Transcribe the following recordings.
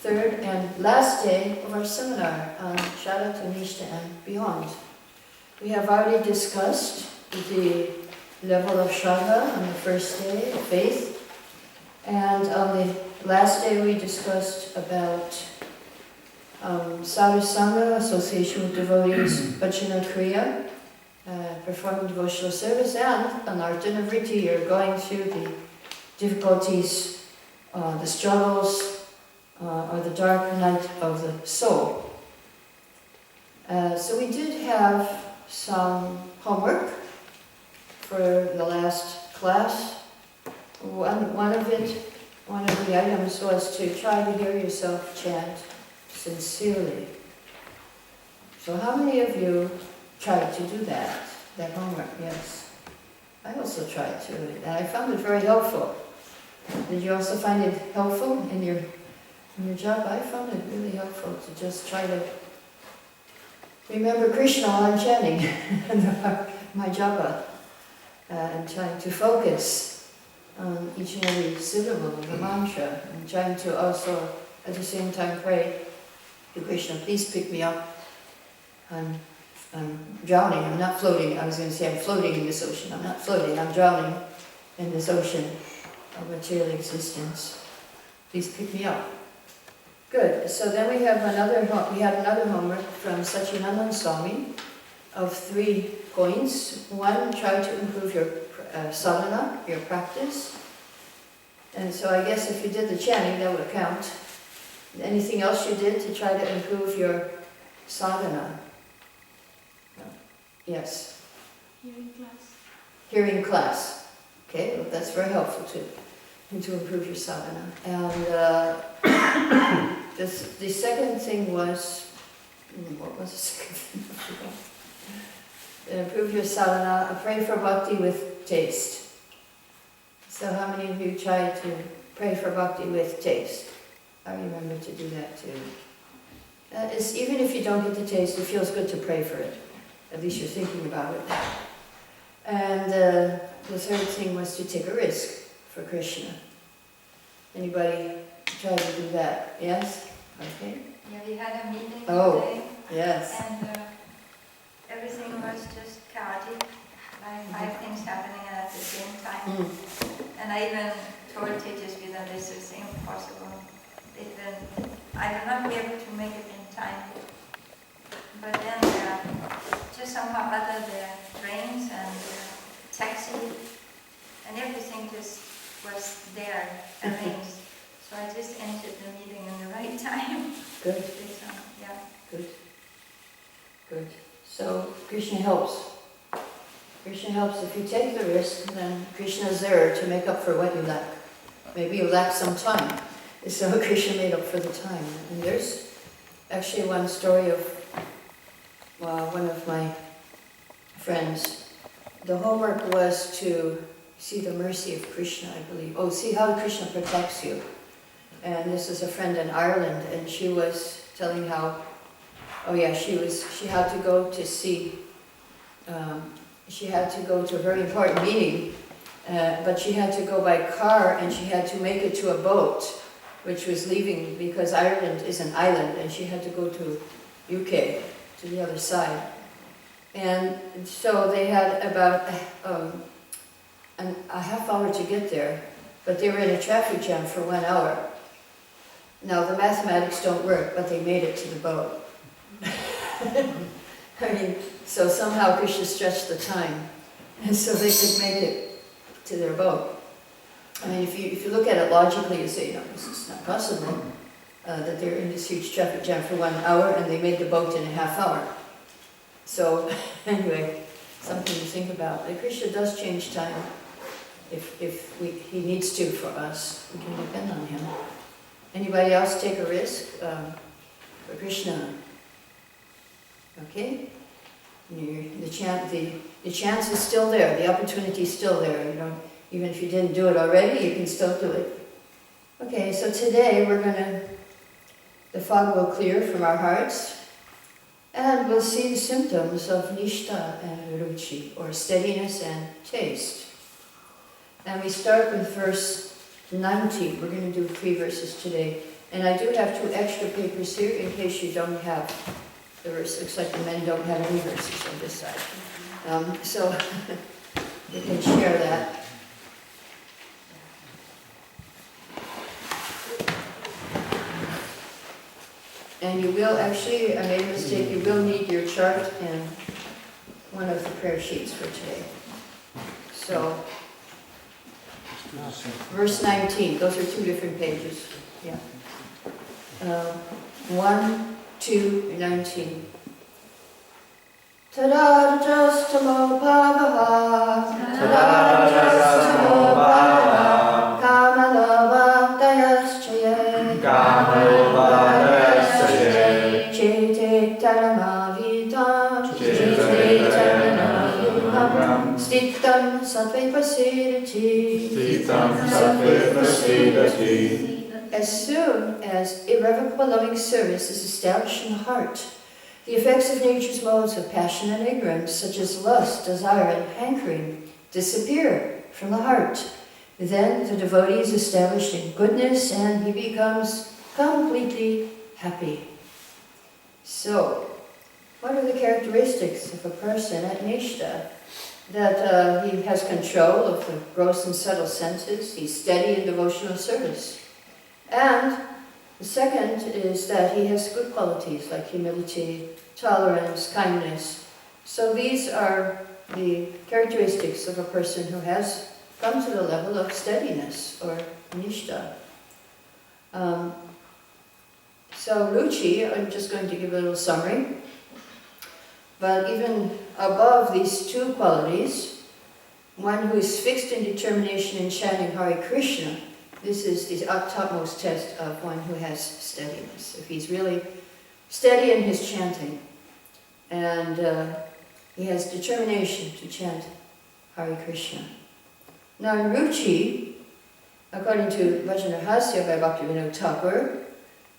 third and last day of our seminar on Sraddha to Nistha and beyond. We have already discussed the level of Sraddha on the first day, faith, and on the last day we discussed about Sadhu Sangha, association with devotees, Bhajana Kriya, performing devotional service, and on our Dinavritti, you're going through the difficulties, the struggles, or the dark night of the soul. So we did have some homework for the last class. One of the items was to try to hear yourself chant sincerely. So how many of you tried to do that homework? Yes. I also tried to, and I found it very helpful. Did you also find it helpful in your job? I found it really helpful to just try to remember Krishna while I'm chanting my japa, and trying to focus on each and every syllable of the mantra, and trying to also at the same time pray to Krishna, please pick me up. I'm drowning, I'm not floating. I was going to say I'm floating in this ocean. I'm not floating, I'm drowning in this ocean of material existence. Please pick me up. Good. So then we had another homework from Satchidananda Swami of 3 points. 1, try to improve your sadhana, your practice. And so I guess if you did the chanting, that would count. Anything else you did to try to improve your sadhana? No. Yes? Hearing class. Hearing class. Okay, well, that's very helpful too, and to improve your sadhana. And the second thing was, what was the second thing? Improve your sadhana, pray for bhakti with taste. So how many of you tried to pray for bhakti with taste? I remember to do that too. Even if you don't get the taste, it feels good to pray for it. At least you're thinking about it. And the third thing was to take a risk for Krishna. Anybody try to do that? Yes? Okay. Yeah, we had a meeting today. Oh, yes. And everything was just chaotic, like 5 things happening at the same time. And I even told teachers that this is impossible. I will not be able to make it in time. But then just somehow other the trains and taxi and everything just was there arranged. So I just entered the meeting in the right time. Good. Yeah. Good. Good. So Krishna helps. Krishna helps. If you take the risk, then Krishna is there to make up for what you lack. Maybe you lack some time. So Krishna made up for the time. And there's actually one story of one of my friends. The homework was to see the mercy of Krishna, I believe. Oh, see how Krishna protects you. And this is a friend in Ireland, and she was telling how, she had to go to see, she had to go to a very important meeting, but she had to go by car, and she had to make it to a boat, which was leaving, because Ireland is an island, and she had to go to UK, to the other side. And so they had about a half hour to get there, but they were in a traffic jam for 1 hour. Now the mathematics don't work, but they made it to the boat. I mean, so somehow Krishna stretched the time, and so they could make it to their boat. I mean, if you look at it logically, you say, this is not possible, that they're in this huge traffic jam for 1 hour, and they made the boat in a half hour. So, anyway, something to think about. And Krishna does change time if he needs to for us. We can depend on him. Anybody else take a risk for Krishna? Okay? The chance is still there. The opportunity is still there. Even if you didn't do it already, you can still do it. Okay, so today the fog will clear from our hearts, and we'll see the symptoms of Nistha and Ruchi, or steadiness and taste. And we start with verse 90. We're going to do 3 verses today. And I do have 2 extra papers here in case you don't have the verse. Looks like the men don't have any verses on this side. So you can share that. And you will actually, I made a mistake, you will need your chart and one of the prayer sheets for today. So, verse 19, those are 2 different pages. Yeah. 1, 2, 19. Tadajastamo bhavaha, tadajastamo bhavaha, kamalava dayaschaye, chete taramavita, chete taramavita, stitam sattve pasidati. As soon as irrevocable loving service is established in the heart, the effects of nature's modes of passion and ignorance, such as lust, desire, and hankering, disappear from the heart. Then the devotee is established in goodness and he becomes completely happy. So, what are the characteristics of a person at Nistha? That he has control of the gross and subtle senses, he's steady in devotional service. And the second is that he has good qualities like humility, tolerance, kindness. So these are the characteristics of a person who has come to the level of steadiness or Nistha. So Ruchi, I'm just going to give a little summary. But even above these 2 qualities, one who is fixed in determination in chanting Hare Krishna, this is the topmost test of one who has steadiness. If he's really steady in his chanting, and he has determination to chant Hare Krishna. Now in Ruchi, according to Vajanahasya by Bhaktivinoda Thakur,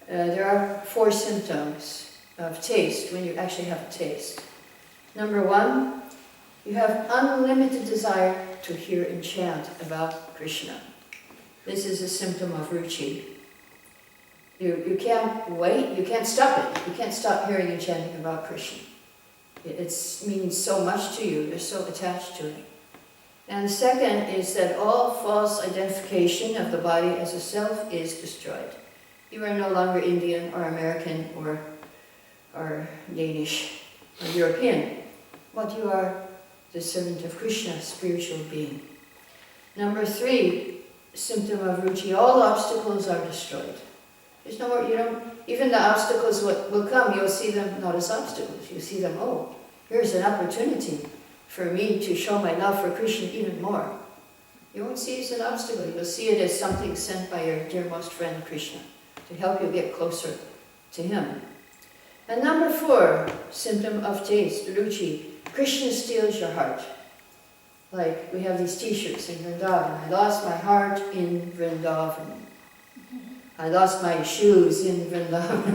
there are 4 symptoms of taste when you actually have a taste. Number 1, you have unlimited desire to hear and chant about Krishna. This is a symptom of Ruchi. You can't wait, you can't stop it. You can't stop hearing and chanting about Krishna. It means so much to you, you're so attached to it. And the second is that all false identification of the body as a self is destroyed. You are no longer Indian or American or Danish or European, but you are the servant of Krishna, spiritual being. Number 3, symptom of Ruchi, all obstacles are destroyed. There's no more, even the obstacles will come, you'll see them not as obstacles. You see them, oh, here's an opportunity for me to show my love for Krishna even more. You won't see it as an obstacle, you'll see it as something sent by your dearmost friend Krishna to help you get closer to him. And number 4, symptom of taste, Ruchi, Krishna steals your heart. Like we have these t-shirts in Vrindavan. I lost my heart in Vrindavan. I lost my shoes in Vrindavan.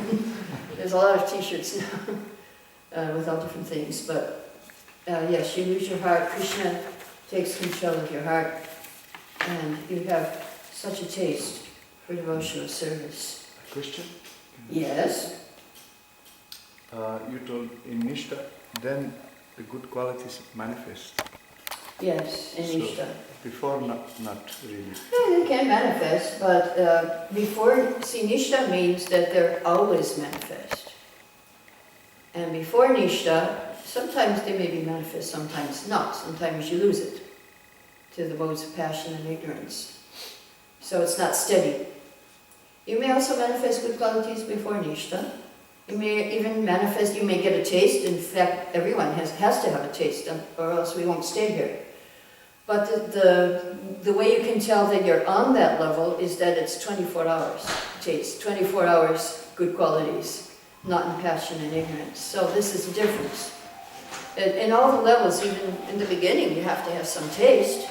There's a lot of t-shirts now with all different things. But yes, you lose your heart. Krishna takes control of your heart. And you have such a taste for devotional service. Question? Yes? You told in Nistha, then the good qualities manifest. Yes, in Nistha. Before, not really. Yeah, they can manifest, but before, Nistha means that they're always manifest. And before Nistha, sometimes they may be manifest, sometimes not. Sometimes you lose it to the modes of passion and ignorance. So it's not steady. You may also manifest good qualities before Nistha. You may even manifest, you may get a taste. In fact, everyone has to have a taste, or else we won't stay here. But the way you can tell that you're on that level is that it's 24 hours taste, 24 hours good qualities, not in passion and ignorance. So this is the difference. In all the levels, even in the beginning, you have to have some taste.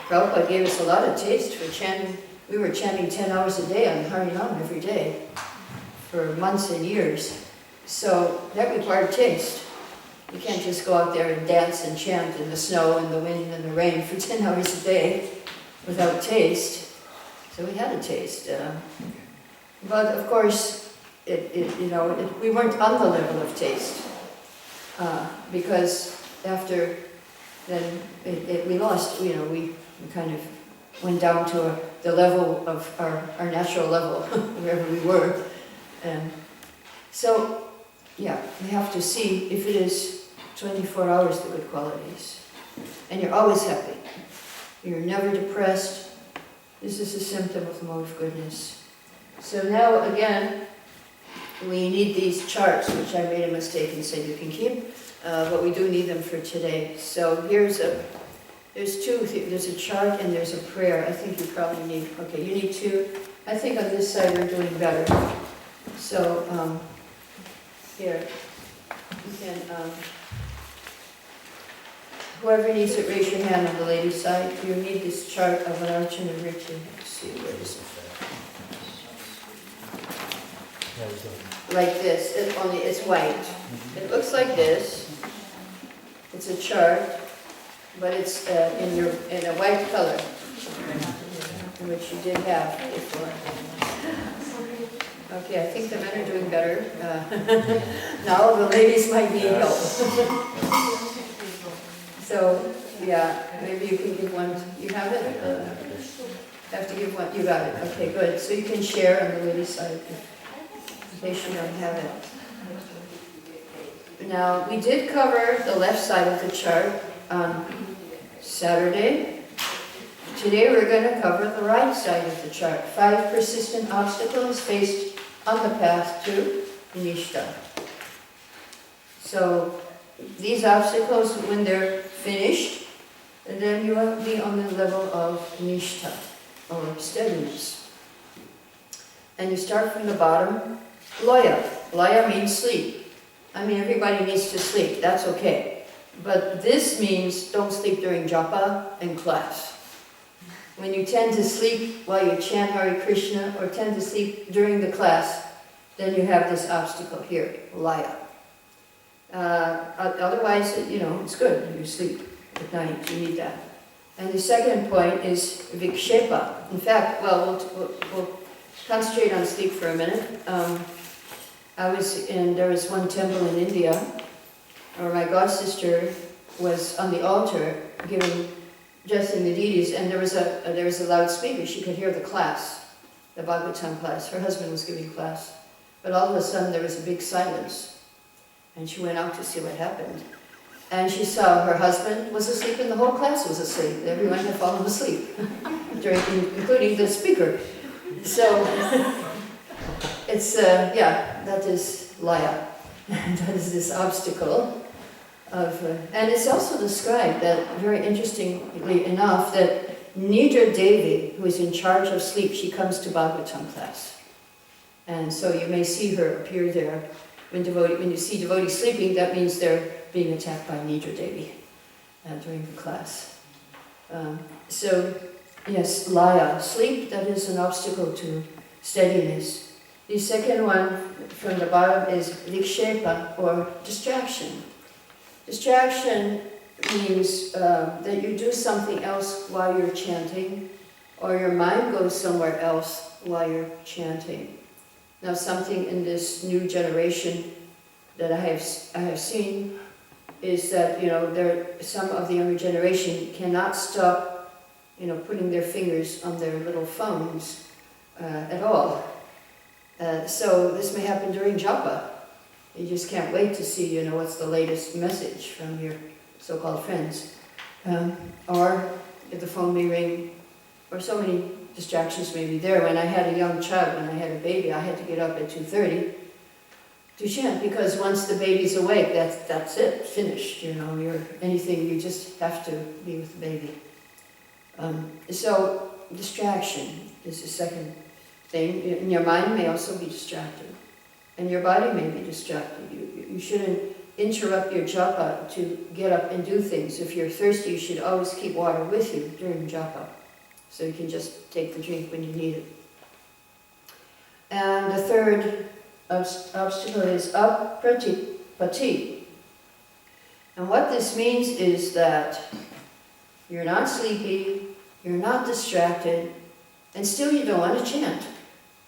Prabhupada gave us a lot of taste for chanting. We were chanting 10 hours a day on Harinam every day for months and years. So that required taste. You can't just go out there and dance and chant in the snow and the wind and the rain for 10 hours a day without taste. So we had a taste. But of course, we weren't on the level of taste, because after then we lost. We kind of went down to the level of our natural level, wherever we were, and so yeah, we have to see if it is 24 hours the good qualities, and you're always happy. You're never depressed. This is a symptom of the mode of goodness. So now again, we need these charts, which I made a mistake and said you can keep, but we do need them for today. So there's two, there's a chart and there's a prayer. I think you probably need, okay, you need two. I think on this side we're doing better. So here, you can, whoever needs it, raise your hand on the ladies' side. You need this chart of an Archana Vritti. Let's see, where is it? Like this, only it's white. It looks like this. It's a chart, but it's in a white color, which you did have before. Okay, I think the men are doing better. Now the ladies might need help. So, yeah, maybe you can give one. You have it? Have to give one. You got it. Okay, good. So you can share on the ladies' side in case you don't have it. Now, we did cover the left side of the chart on Saturday. Today we're going to cover the right side of the chart. 5 persistent obstacles faced on the path to Nistha. So these obstacles, when they're finished, then you will be on the level of Nistha, or steadiness. And you start from the bottom. Laya. Laya means sleep. I mean, everybody needs to sleep. That's okay. But this means don't sleep during japa and class. When you tend to sleep while you chant Hare Krishna, or tend to sleep during the class, then you have this obstacle here, laya. Otherwise, it's good. You sleep at night. You need that. And the second point is vikshepa. In fact, we'll concentrate on sleep for a minute. There was one temple in India, where my godsister was on the altar dressing the deities, and there was a loudspeaker. She could hear the class, the Bhagavatam class. Her husband was giving class. But all of a sudden there was a big silence. And she went out to see what happened. And she saw her husband was asleep and the whole class was asleep. Everyone had fallen asleep, including the speaker. So, it's, that is laya. That is this obstacle of, and it's also described that, very interestingly enough, that Nidra Devi, who is in charge of sleep, she comes to Bhagavatam class. And so you may see her appear there. When you see devotees sleeping, that means they're being attacked by Nidra Devi during the class. So, yes, laya, sleep, that is an obstacle to steadiness. The second one from the bottom is vikshepa, or distraction. Distraction means that you do something else while you're chanting, or your mind goes somewhere else while you're chanting. Now, something in this new generation that I have seen is that some of the younger generation cannot stop putting their fingers on their little phones at all. So this may happen during japa. You just can't wait to see what's the latest message from your so-called friends, or if the phone may ring, or so many distractions may be there. When I had a young child, when I had a baby, I had to get up at 2:30 to chant, because once the baby's awake, that's it, finished. You just have to be with the baby. So distraction is the second thing. And your mind may also be distracted, and your body may be distracted. You shouldn't interrupt your japa to get up and do things. If you're thirsty, you should always keep water with you during japa, so you can just take the drink when you need it. And the third obstacle is apratipati. And what this means is that you're not sleepy, you're not distracted, and still you don't want to chant.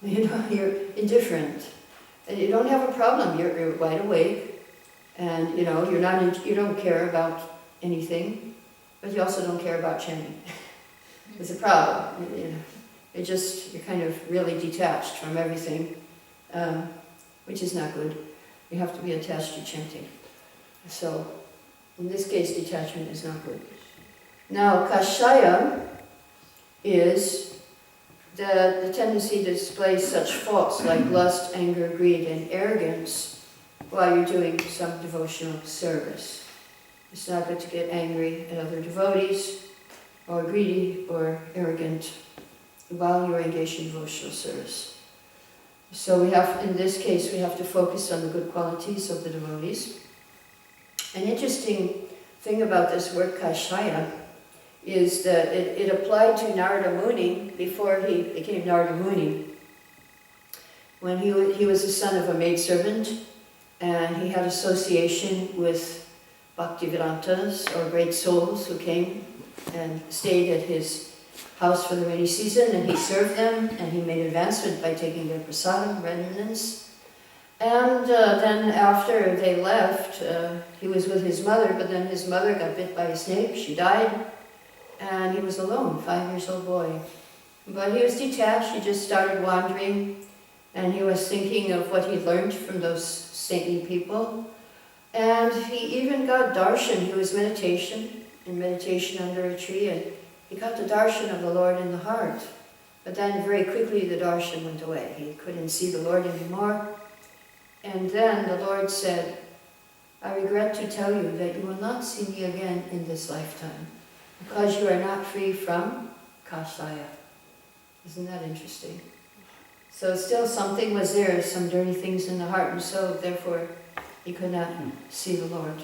You're indifferent. And you don't have a problem. You're wide awake. And, you don't care about anything. But you also don't care about chanting. It's a problem. You're kind of really detached from everything, which is not good. You have to be attached to chanting. So, in this case, detachment is not good. Now, kashaya is the tendency to display such faults like lust, anger, greed, and arrogance while you're doing some devotional service. It's not good to get angry at other devotees, or greedy, or arrogant while you're engaged in devotional service. So in this case, we have to focus on the good qualities of the devotees. An interesting thing about this word kashaya is that it applied to Narada Muni before he became Narada Muni. When he was the son of a maidservant, and he had association with Bhaktivedantas, or great souls who came and stayed at his house for the rainy season, and he served them, and he made advancement by taking their prasadam, remnants. And then after they left, he was with his mother, but then his mother got bit by a snake, she died, and he was alone, 5-year-old boy. But he was detached, he just started wandering, and he was thinking of what he learned from those saintly people. And he even got darshan, he was in meditation under a tree, and he got the darshan of the Lord in the heart. But then very quickly the darshan went away. He couldn't see the Lord anymore. And then the Lord said, I regret to tell you that you will not see me again in this lifetime, because you are not free from kashaya. Isn't that interesting? So still something was there, some dirty things in the heart, and so therefore he could not see the Lord.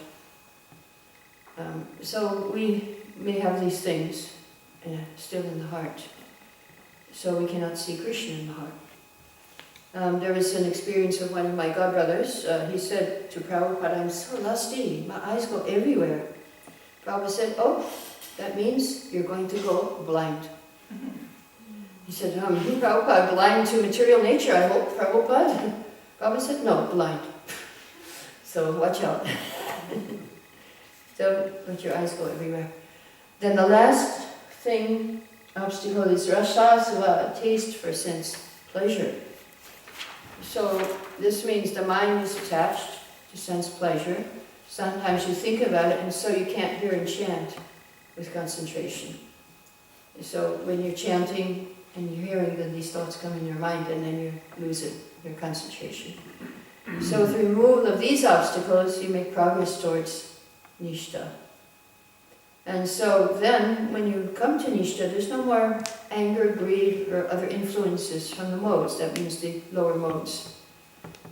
So we may have these things still in the heart, so we cannot see Krishna in the heart. There was an experience of one of my godbrothers. He said to Prabhupada, I'm so lusty, my eyes go everywhere. Prabhupada said, oh, that means you're going to go blind. He said, Prabhupada, blind to material nature, I hope, Prabhupada. Prabhupada said, no, blind. So watch out. Don't let your eyes go everywhere. Then the last obstacle is rasasava, a taste for sense pleasure. So this means the mind is attached to sense pleasure. Sometimes you think about it, and so you can't hear and chant with concentration. So when you're chanting and you're hearing, then these thoughts come in your mind, and then you lose your concentration. So with the removal of these obstacles, you make progress towards Nistha. And so then, when you come to Nistha, there's no more anger, greed, or other influences from the modes. That means the lower modes.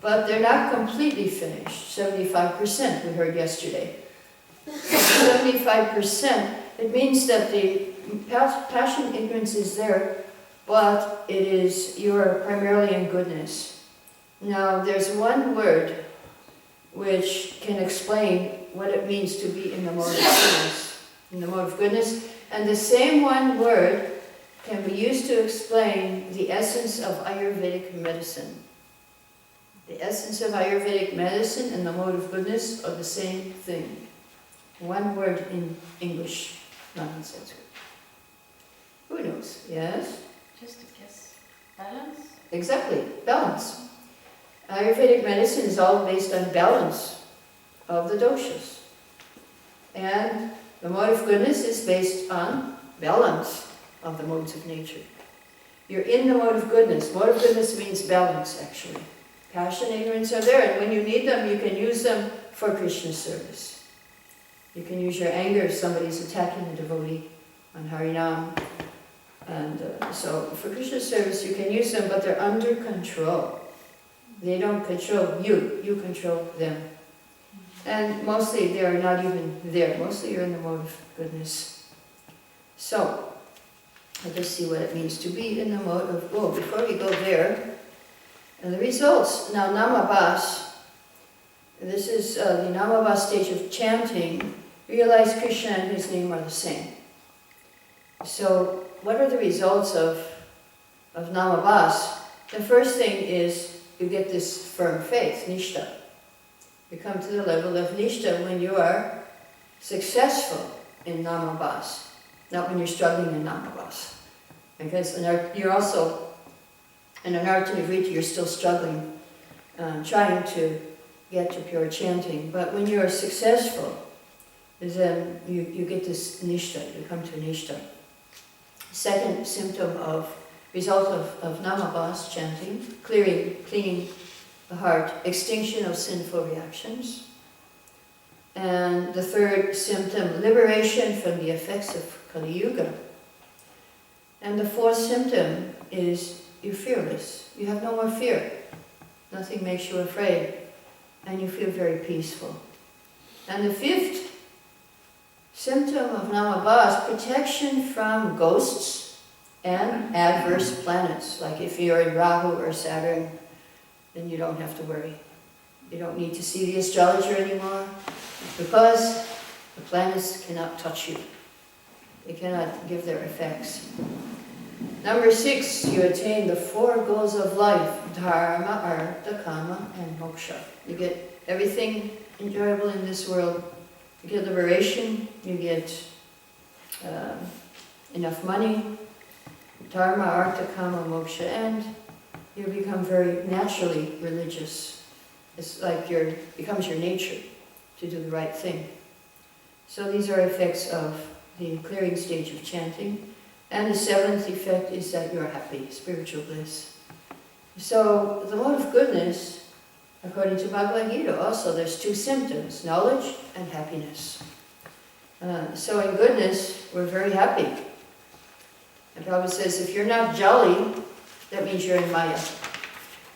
But they're not completely finished. 75%, we heard yesterday. 75%, it means that the passion, ignorance is there, but you're primarily in goodness. Now, there's one word which can explain what it means to be in the mode of goodness. In the mode of goodness, and the same one word can be used to explain the essence of Ayurvedic medicine. The essence of Ayurvedic medicine and the mode of goodness are the same thing. One word in English, not in Sanskrit. Who knows? Yes? Just to guess. Balance? Exactly, balance. Ayurvedic medicine is all based on balance of the doshas. And the mode of goodness is based on balance of the modes of nature. You're in the mode of goodness. Mode of goodness means balance, actually. Passion, ignorance are there, and when you need them, you can use them for Krishna service. You can use your anger if somebody's attacking a devotee on Harinam. And so for Krishna service, you can use them, but they're under control. They don't control you, you control them. And mostly they are not even there. Mostly you're in the mode of goodness. So, let us see what it means to be in the mode of, before we go there, and the results. Now, Namabhas, this is the Namabhas stage of chanting. Realize Krishna and his name are the same. So, what are the results of Namabhas? The first thing is you get this firm faith, Nistha. You come to the level of Nistha when you are successful in Namabhas, not when you're struggling in Namabhas. Because you're also, in an art Nivriti, you're still struggling, trying to get to pure chanting. But when you're successful, then you get this Nistha, you come to Nistha. Second symptom result of Namabhas chanting, cleaning the heart, extinction of sinful reactions. And the third symptom, liberation from the effects of Kali Yuga. And the fourth symptom is you're fearless. You have no more fear. Nothing makes you afraid. And you feel very peaceful. And the fifth symptom of Namabhas, protection from ghosts and adverse planets. Like if you're in Rahu or Saturn, then you don't have to worry. You don't need to see the astrologer anymore, because the planets cannot touch you. They cannot give their effects. Number 6, you attain the 4 goals of life, dharma, artha, kama, and moksha. You get everything enjoyable in this world. You get liberation, you get enough money, dharma, artha, kama, moksha, and you become very naturally religious. It's like becomes your nature to do the right thing. So these are effects of the clearing stage of chanting. And the 7th effect is that you're happy, spiritual bliss. So the mode of goodness, according to Bhagavad Gita, also there's 2 symptoms, knowledge and happiness. So in goodness, we're very happy. And Prabhupada says, if you're not jolly, that means you're in Maya.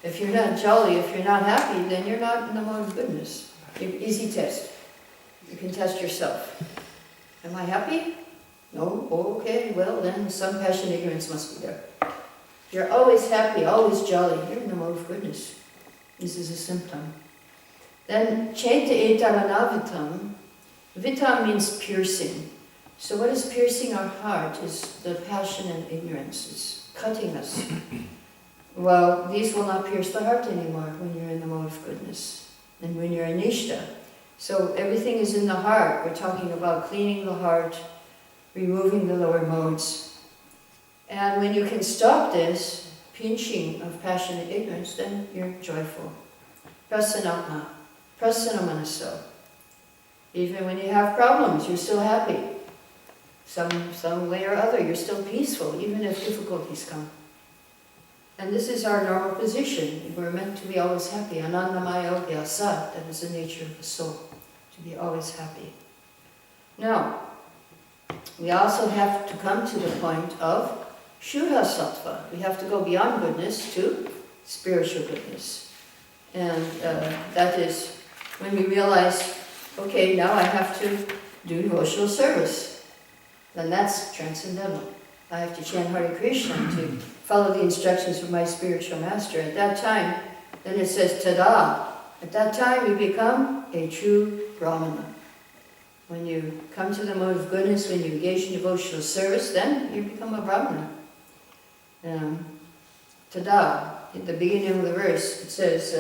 If you're not jolly, if you're not happy, then you're not in the mode of goodness. Easy test. You can test yourself. Am I happy? No? Oh, okay, well then some passion ignorance must be there. If you're always happy, always jolly, you're in the mode of goodness. This is a symptom. Then, Chaita etaranavitam. Vitam means piercing. So what is piercing our heart is the passion and ignorance. It's cutting us. Well, these will not pierce the heart anymore when you're in the mode of goodness and when you're in Nistha. So everything is in the heart. We're talking about cleaning the heart, removing the lower modes. And when you can stop this pinching of passion and ignorance, then you're joyful. Prasanatma, prasanamanaso. Even when you have problems, you're still happy. Some way or other, you're still peaceful, even if difficulties come. And this is our normal position. We're meant to be always happy. Anandamaya vyasa, that is the nature of the soul, to be always happy. Now, we also have to come to the point of Shuddha Sattva. We have to go beyond goodness to spiritual goodness. And that is when we realize, okay, now I have to do devotional service. Then that's transcendental. I have to chant Hare Krishna to follow the instructions of my spiritual master. At that time, then it says tada. At that time you become a true Brahmana. When you come to the mode of goodness, when you engage in devotional service, then you become a Brahmana. Tada, in the beginning of the verse, it says,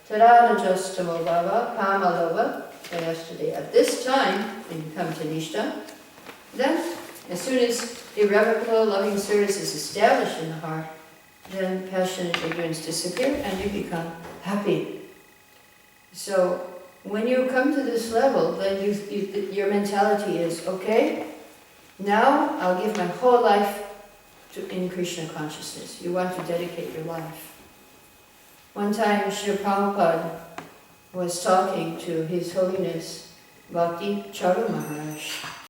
tada rajastamo bhava kamalova yesterday. At this time, when you come to Nistha, then as soon as irrevocable loving service is established in the heart, then passion and ignorance disappear and you become happy. So when you come to this level, then your mentality is, okay, now I'll give my whole life in Krishna consciousness. You want to dedicate your life. One time, Srila Prabhupada was talking to His Holiness Bhakti Charu Maharaj.